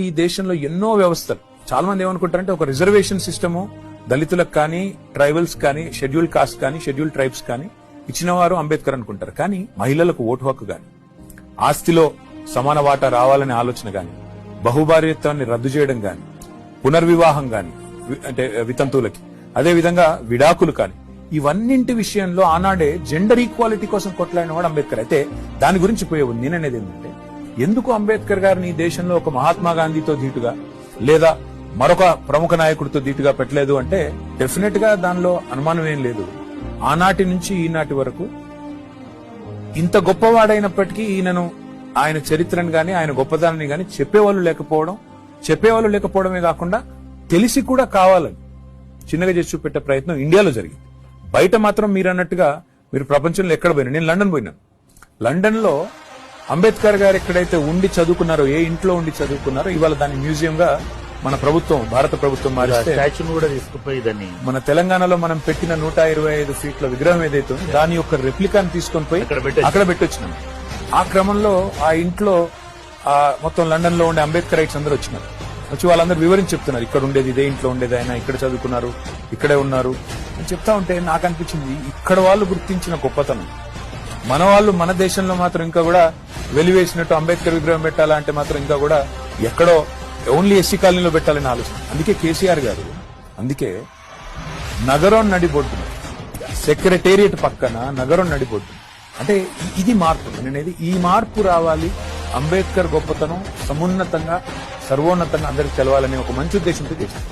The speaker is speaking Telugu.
ఈ దేశంలో ఎన్నో వ్యవస్థలు చాలా మంది ఏమనుకుంటారంటే ఒక రిజర్వేషన్ సిస్టము దళితులకు కానీ ట్రైబల్స్ కానీ షెడ్యూల్ కాస్ట్ కానీ షెడ్యూల్ ట్రైబ్స్ కానీ ఇచ్చినవారు అంబేద్కర్ అనుకుంటారు. కానీ మహిళలకు ఓటు హక్కు గాని, ఆస్తిలో సమాన వాటా రావాలనే ఆలోచన గాని, బహుభార్యత్వాన్ని రద్దు చేయడం గాని, పునర్వివాహం గాని అంటే వితంతువులకి, అదే విధంగా విడాకులు కానీ, ఇవన్నింటి విషయంలో ఆనాడే జెండర్ ఈక్వాలిటీ కోసం కొట్లాడిన వాడు అంబేద్కర్. అయితే దాని గురించి పోయే నేననేది ఏంటంటే, ఎందుకు అంబేద్కర్ గారిని ఈ దేశంలో ఒక మహాత్మా గాంధీతో ధీటుగా లేదా మరొక ప్రముఖ నాయకుడితో ధీటుగా పెట్టలేదు అంటే డెఫినెట్ గా దానిలో అనుమానం ఏం లేదు. ఆనాటి నుంచి ఈనాటి వరకు ఇంత గొప్పవాడైనప్పటికీ ఈయనను, ఆయన చరిత్రను గాని ఆయన గొప్పదాన్ని గాని చెప్పేవాళ్ళు లేకపోవడమే కాకుండా తెలిసి కూడా కావాలని చిన్నగా చేసి చూపెట్టే ప్రయత్నం ఇండియాలో జరిగింది. బయట మాత్రం మీరు అన్నట్టుగా మీరు ప్రపంచంలో ఎక్కడ పోయినా, నేను లండన్ పోయినాను. లండన్ లో అంబేద్కర్ గారు ఎక్కడైతే ఉండి చదువుకున్నారో, ఏ ఇంట్లో ఉండి చదువుకున్నారో, ఇవాళ దాని మ్యూజియం గా మన ప్రభుత్వం, భారత ప్రభుత్వం మారిస్తే స్టాచ్యూని కూడా తీసుకుపోయి దాన్ని మన తెలంగాణలో మనం పెట్టిన 125 ఫీట్ల విగ్రహం ఏదైతే ఉందో దాని యొక్క రెప్లికాని తీసుకొని పోయి అక్కడ పెట్టొచ్చినాం. ఆ క్రమంలో ఆ ఇంట్లో మొత్తం లండన్ లో ఉండే అంబేద్కర్ రైట్స్ అందరూ వచ్చినారు. వచ్చి వాళ్ళందరూ వివరించి చెప్తున్నారు, ఇక్కడ ఉండేది ఇదే ఇంట్లో ఉండేది, ఆయన ఇక్కడ చదువుకున్నారు, ఇక్కడే ఉన్నారు అని చెప్తా ఉంటే నాకు అనిపించింది, ఇక్కడ వాళ్ళు గుర్తించిన గొప్పతనం మన వాళ్ళు మన దేశంలో మాత్రం ఇంకా కూడా వెలివేసినట్టు అంబేద్కర్ విగ్రహం పెట్టాలా అంటే మాత్రం ఇంకా కూడా ఎక్కడో ఓన్లీ ఎస్సీ కాలనీలో పెట్టాలని ఆలోచన. అందుకే కేసీఆర్ గారు నగరం నడిబొడ్డు, సెక్రటేరియట్ పక్కన నగరం నడిబొడ్డు అంటే ఇది మార్పు అనేది. ఈ మార్పు రావాలి, అంబేద్కర్ గొప్పతనం సమున్నతంగా సర్వోన్నతంగా అందరికి తెలవాలనే ఒక మంచి ఉద్దేశంతో చేశారు.